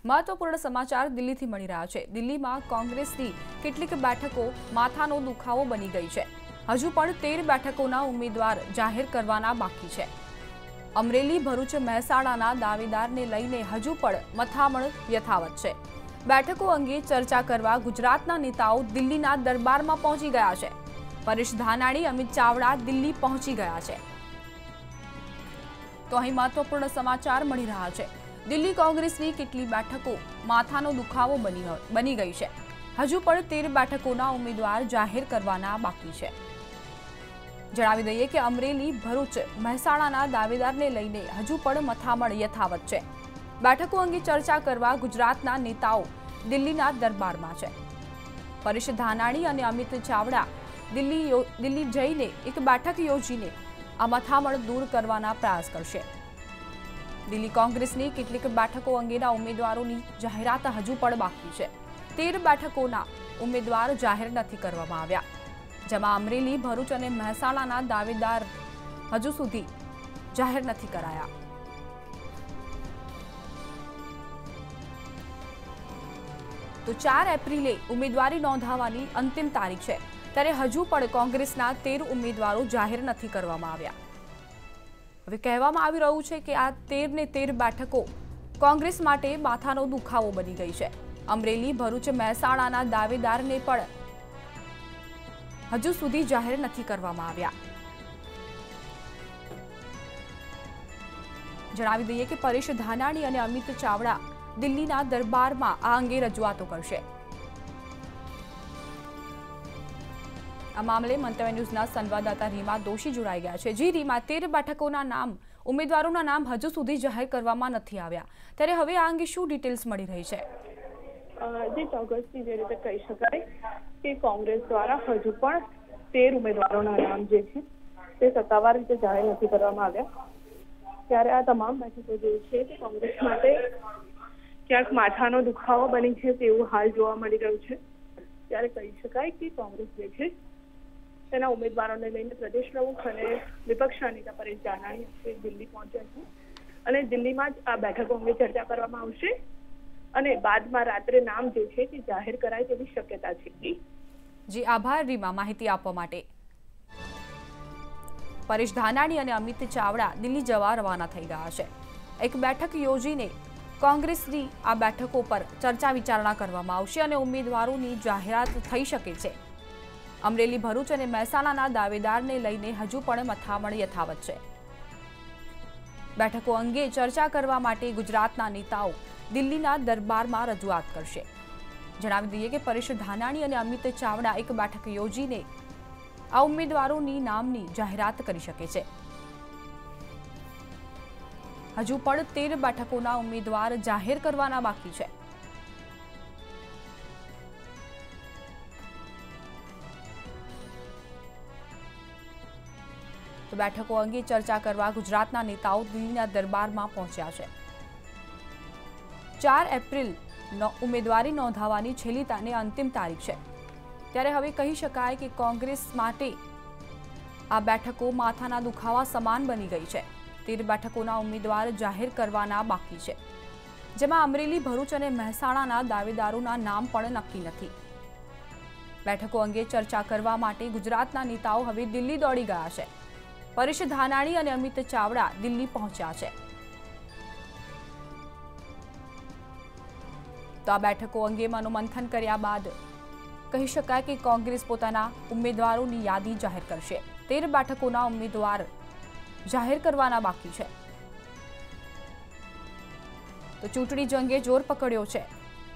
મહત્વપૂર્ણ સમાચાર દિલ્હીથી મળી રહ્યા છે। દિલ્હીમાં કોંગ્રેસની કેટલીક બેઠકો માથાનો દુખાવો બની ગઈ છે। હજુ પણ 13 બેઠકોના ઉમેદવાર જાહેર કરવાના બાકી છે। અમરેલી, ભરૂચ, મહેસાણાના દાવેદારને લઈને હજુ પણ મથામણ યથાવત છે। બેઠકો અંગે ચર્ચા કરવા ગુજરાતના નેતાઓ દિલ્હીના દરબારમાં પહોંચી ગયા છે। પરેશ ધાનાણી, અમિત ચાવડા દિલ્હી પહોંચી ગયા છે। તો અહીં મહત્વપૂર્ણ સમાચાર મળી રહ્યા છે। દિલ્હી કોંગ્રેસની કેટલી બેઠકો માથાનો દુખાવો બની ગઈ છે। હજુ પણ 13 બેઠકોના ઉમેદવાર જાહેર કરવાના બાકી છે। જણાવી દઈએ કે અમરેલી, ભરૂચ, મહેસાણાના દાવેદારને લઈને હજુ પણ મથામણ યથાવત છે। બેઠકો અંગે ચર્ચા કરવા ગુજરાતના નેતાઓ દિલ્હીના દરબારમાં છે। પરેશ ધાનાણી અને અમિત ચાવડા દિલ્હી જઈને એક બેઠક યોજીને આ મથામણ દૂર કરવાના પ્રયાસ કરશે। દિલ્હી કોંગ્રેસની કેટલીક બેઠકો અંગેના ઉમેદવારોની જાહેરાત હજુ પણ બાકી છે। 13 બેઠકોના ઉમેદવાર જાહેર નથી કરવામાં આવ્યા, જેમાં અમરેલી, ભરૂચ અને મહેસાણાના દાવેદાર હજુ સુધી જાહેર નથી કરાયા। તો 4 એપ્રિલે ઉમેદવારી નોંધાવવાની અંતિમ તારીખ છે, ત્યારે હજુ પણ કોંગ્રેસના 13 ઉમેદવારો જાહેર નથી કરવામાં આવ્યા। હવે કહેવામાં આવી રહ્યું છે કે આ 13 ને 13 બેઠકો કોંગ્રેસ માટે માથાનો દુખાવો બની ગઈ છે। અમરેલી, ભરૂચ, મહેસાણાના દાવેદારને પણ હજુ સુધી જાહેર નથી કરવામાં આવ્યા। જણાવી દઈએ કે પરેશ ધાનાણી અને અમિત ચાવડા દિલ્હીના દરબારમાં આ અંગે રજૂઆતો કરશે। આ મામલે મંતવ્ય ન્યૂઝના સંવાદદાતા રીમા દોશી જોડાઈ ગયા છે। જી રીમા, 13 બેઠકોના નામ, ઉમેદવારોના નામ હજુ સુધી જાહેર કરવામાં નથી આવ્યા, ત્યારે હવે આ અંગે શું ડિટેલ્સ મળી રહી છે? જે ચોક્કસથી જે રીતે કહી શકાય કે કોંગ્રેસ દ્વારા હજુ પણ 13 ઉમેદવારોના નામ જે છે તે સત્તાવાર રીતે જાહેર નથી કરવામાં આવ્યા, ત્યારે આ તમામ બેઠકો જે છે તે કોંગ્રેસ માટે ક્યાંક માથાનો દુખાવો બની છે તેવું હાલ જોવા મળી રહ્યું છે। ત્યારે કહી શકાય કે કોંગ્રેસ જે છે તેના ઉમેદવારોને લઈને પ્રદેશ પ્રમુખ અને વિપક્ષના નેતા પરેશ ધાનાણી દિલ્હી પહોંચ્યા છે અને દિલ્હીમાં જ આ બેઠકો અંગે ચર્ચા કરવામાં આવશે અને બાદમાં રાત્રે નામ જે છે તે જાહેર કરાય તેવી શક્યતા છે। જી આભાર રીમા, માહિતી આપવા માટે। પરેશ ધાનાણી અને અમિત ચાવડા દિલ્હી જવા રવાના થઈ ગયા છે। એક બેઠક યોજીને કોંગ્રેસની આ બેઠકો પર ચર્ચા વિચારણા કરવામાં આવશે અને ઉમેદવારોની જાહેરાત થઈ શકે છે। અમરેલી, ભરૂચ અને મહેસાણાના દાવેદારને લઈને હજુ પણ મથામણ યથાવત છે। બેઠકો અંગે ચર્ચા કરવા માટે ગુજરાતના નેતાઓ દિલ્હીના દરબારમાં રજૂઆત કરશે। જણાવી દઈએ કે પરેશ ધાનાણી અને અમિત ચાવડા એક બેઠક યોજીને આ ઉમેદવારોની નામની જાહેરાત કરી શકે છે। હજુ પણ 13 બેઠકોના ઉમેદવાર જાહેર કરવાના બાકી છે। તો બેઠકો અંગે ચર્ચા કરવા ગુજરાતના નેતાઓ દિલ્હીના દરબારમાં પહોંચ્યા છે। 4 એપ્રિલ ઉમેદવારી નોંધાવવાની છેલ્લી અને અંતિમ તારીખ છે, ત્યારે હવે કહી શકાય કે કોંગ્રેસ માટે આ બેઠકો માથાના દુખાવા સમાન બની ગઈ છે। 13 બેઠકોના ઉમેદવાર જાહેર કરવાના બાકી છે, જેમાં અમરેલી, ભરૂચ અને મહેસાણાના દાવેદારોના નામ પણ નક્કી નથી। બેઠકો અંગે ચર્ચા કરવા માટે ગુજરાતના નેતાઓ હવે દિલ્હી દોડી ગયા છે। પરેશ ધાનાણી અને અમિત ચાવડા દિલ્હી પહોંચ્યા છે। તો આ બેઠકો અંગે મનોમંથન કર્યા બાદ કહી શકાય કે કોંગ્રેસ પોતાના ઉમેદવારોની યાદી જાહેર કરશે। 13 બેઠકોના ઉમેદવાર જાહેર કરવાના બાકી છે। તો ચૂંટણી જંગે જોર પકડ્યો છે,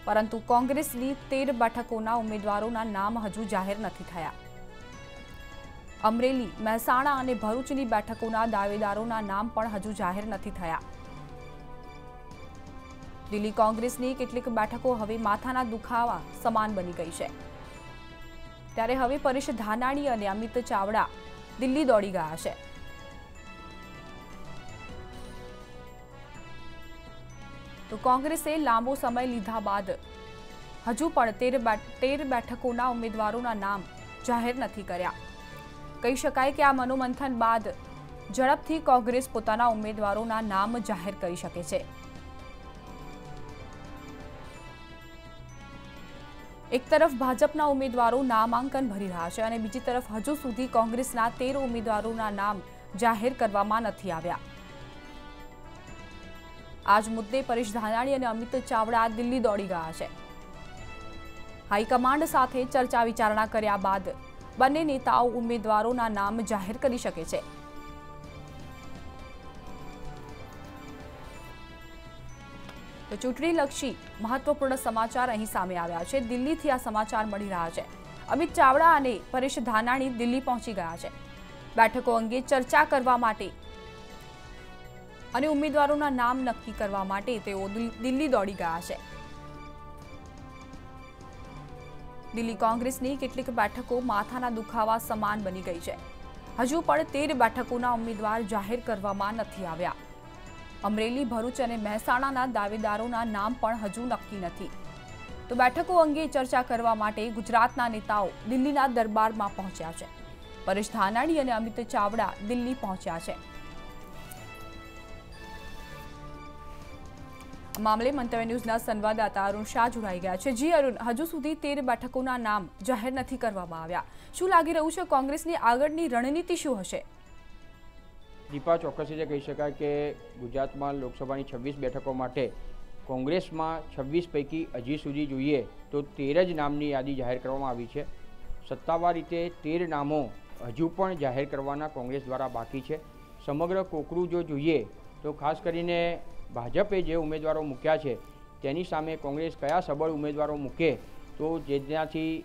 પરંતુ કોંગ્રેસની 13 બેઠકોના ઉમેદવારોના નામ હજુ જાહેર નથી થયા। અમરેલી, મહેસાણા અને ભરૂચની બેઠકોના દાવેદારોના નામ પણ હજુ જાહેર નથી થયા। દિલ્હી કોંગ્રેસની કેટલીક બેઠકો હવે માથાના દુખાવા સમાન બની ગઈ છે, ત્યારે હવે પરેશ ધાનાણી અને અમિત ચાવડા દિલ્હી દોડી ગયા છે। તો કોંગ્રેસે લાંબો સમય લીધા બાદ હજુ પણ 13 બેઠકોના ઉમેદવારોના નામ જાહેર નથી કર્યા। કહી શકાય કે આ મનોમંથન બાદ ઝડપથી કોંગ્રેસ પોતાના ઉમેદવારોના નામ જાહેર કરી શકે છે। એક તરફ ભાજપના ઉમેદવારો નામાંકન ભરી રહ્યા છે અને બીજી તરફ હજુ સુધી કોંગ્રેસના 13 ઉમેદવારોના નામ જાહેર કરવામાં નથી આવ્યા। આજ મુદ્દે પરેશ ધાનાણી અને અમિત ચાવડા દિલ્હી દોડી ગયા છે। હાઈકમાન્ડ સાથે ચર્ચા વિચારણા કર્યા બાદ બંને નેતાઓ ઉમેદવારોના નામ જાહેર કરી શકે છે। તો ચૂંટણીલક્ષી મહત્વપૂર્ણ સમાચાર અહીં સામે આવ્યા છે। દિલ્હીથી આ સમાચાર મળી રહ્યા છે। અમિત ચાવડા અને પરેશ ધાનાણી દિલ્હી પહોંચી ગયા છે બેઠકો અંગે ચર્ચા કરવા માટે અને ઉમેદવારોના નામ નક્કી કરવા માટે તેઓ દિલ્હી દોડી ગયા છે। દિલ્હી કોંગ્રેસની કેટલીક બેઠકો માથાના દુખાવા સમાન બની ગઈ છે। હજુ પણ 13 બેઠકોના ઉમેદવાર જાહેર કરવામાં નથી આવ્યા। અમરેલી, ભરૂચ અને મહેસાણાના દાવેદારોના નામ પણ હજુ નક્કી નથી। તો બેઠકો અંગે ચર્ચા કરવા માટે ગુજરાતના નેતાઓ દિલ્હીના દરબારમાં પહોંચ્યા છે। પરેશ ધાનાણી અને અમિત ચાવડા દિલ્હી પહોંચ્યા છે। મામલે મંતવ્ય ન્યૂઝના સંવાદદાતા અરુણ શાહ જોડાઈ ગયા છે। જી અરુણ, હજુ સુધી 13 બેઠકોના નામ જાહેર નથી કરવામાં આવ્યા। શું લાગી રહ્યું છે કોંગ્રેસની આગળની રણનીતિ શું હશે? દીપા, ચોક્કસ રીતે કહી શકાય કે ગુજરાતમાં લોકસભાની 26 બેઠકો માટે કોંગ્રેસમાં 26 પૈકી હજી સુધી જોઈએ તો 13 જ નામની યાદી જાહેર કરવામાં આવી છે। સત્તાવાર રીતે 13 નામો હજુ પણ જાહેર કરવાના કોંગ્રેસ દ્વારા બાકી છે। સમગ્ર કોકરું જો જોઈએ તો ખાસ કરીને ભાજપે જે ઉમેદવારો મૂક્યા છે તેની સામે કોંગ્રેસ કયા સબળ ઉમેદવારો મૂકે તો જેનાથી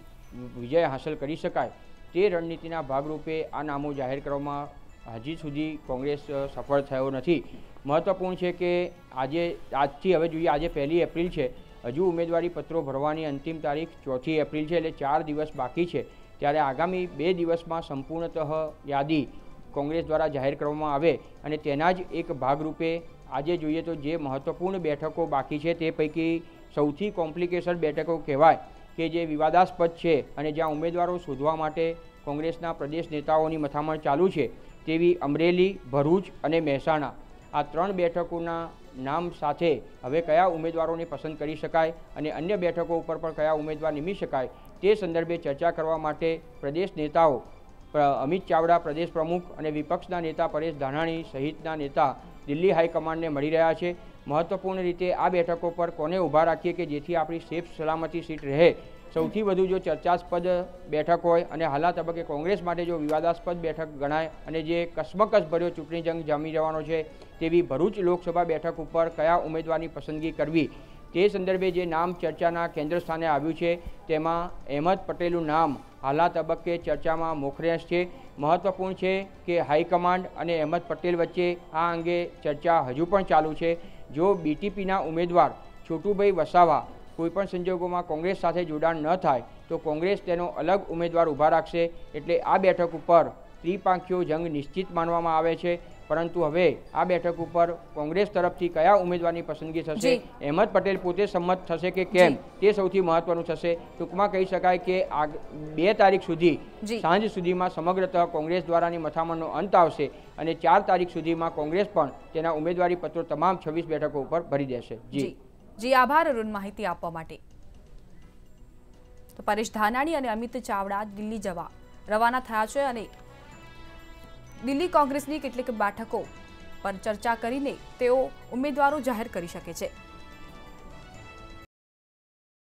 વિજય હાંસલ કરી શકાય તે રણનીતિના ભાગરૂપે આ નામો જાહેર કરવામાં હજી સુધી કોંગ્રેસ સફળ થયો નથી। મહત્વપૂર્ણ છે કે આજથી હવે જોઈએ, આજે 1 એપ્રિલ છે, હજુ ઉમેદવારી પત્રો ભરવાની અંતિમ તારીખ 4 એપ્રિલ છે, એટલે 4 દિવસ બાકી છે। ત્યારે આગામી 2 દિવસમાં સંપૂર્ણતઃ યાદી કોંગ્રેસ દ્વારા જાહેર કરવામાં આવે અને તેના જ એક ભાગરૂપે આજે જોઈએ તો જે મહત્વપૂર્ણ બેઠકો બાકી છે તે પૈકી સૌથી કોમ્પ્લિકેશન બેઠકો કહેવાય કે જે વિવાદાસ્પદ છે અને જ્યાં ઉમેદવારો શોધવા માટે કોંગ્રેસના પ્રદેશ નેતાઓની મથામણ ચાલુ છે તેવી અમરેલી, ભરૂચ અને મહેસાણા, આ 3 બેઠકોના નામ સાથે હવે કયા ઉમેદવારોને પસંદ કરી શકાય અને અન્ય બેઠકો ઉપર પણ કયા ઉમેદવાર નિમી શકાય તે સંદર્ભે ચર્ચા કરવા માટે પ્રદેશ નેતાઓ અમિત ચાવડા પ્રદેશ પ્રમુખ અને વિપક્ષના નેતા પરેશ ધાનાણી સહિતના નેતા દિલ્હી હાઈકમાન્ડને મળી રહ્યા છે। મહત્વપૂર્ણ રીતે આ બેઠકો પર કોને ઊભા રાખીએ કે જેથી આપણી સેફ સલામતી સીટ રહે। સૌથી વધુ જો ચર્ચાસ્પદ બેઠક હોય અને હાલના તબક્કે કોંગ્રેસ માટે જો વિવાદાસ્પદ બેઠક ગણાય અને જે કસમકસ ભર્યો ચૂંટણી જંગ જામી જવાનો છે તેવી ભરૂચ લોકસભા બેઠક ઉપર કયા ઉમેદવારની પસંદગી કરવી તે સંદર્ભે જે નામ ચર્ચાના કેન્દ્ર સ્થાને આવ્યું છે તેમાં અહેમદ પટેલનું નામ હાલના તબક્કે ચર્ચામાં મોખરેશ છે। મહત્વપૂર્ણ છે કે હાઈકમાન્ડ અને અહેમદ પટેલ વચ્ચે આ અંગે ચર્ચા હજુ પણ ચાલુ છે। જો બીટીપીના ઉમેદવાર છોટુભાઈ વસાવા કોઈપણ સંજોગોમાં કોંગ્રેસ સાથે જોડાણ ન થાય તો કોંગ્રેસ તેનો અલગ ઉમેદવાર ઊભા રાખશે, એટલે આ બેઠક ઉપર ત્રિપાંખીયો જંગ નિશ્ચિત માનવામાં આવે છે। પરંતુ હવે આ બેઠક ઉપર કોંગ્રેસ તરફથી કયા ઉમેદવારની પસંદગી થશે, અહેમદ પટેલ પોતે સંમત થશે કે કેમ તે સૌથી મહત્વનું થશે। ટૂંકમાં કહી શકાય કે 2 તારીખ સુધી સાંજ સુધીમાં સમગ્રતઃ કોંગ્રેસ દ્વારાની મથામણનો અંત આવશે અને 4 તારીખ સુધીમાં કોંગ્રેસ પણ તેના ઉમેદવારી પત્રો તમામ 26 બેઠકો ઉપર ભરી દેશે। જી આભાર અરુણ માહિતી આપવા માટે। તો પરેશ ધાનાણી અને અમિત ચાવડા દિલ્હી જવા રવાના થયા છે અને દિલ્હી કોંગ્રેસની કેટલીક બેઠકો પર ચર્ચા કરીને તેઓ ઉમેદવારો જાહેર કરી શકે છે।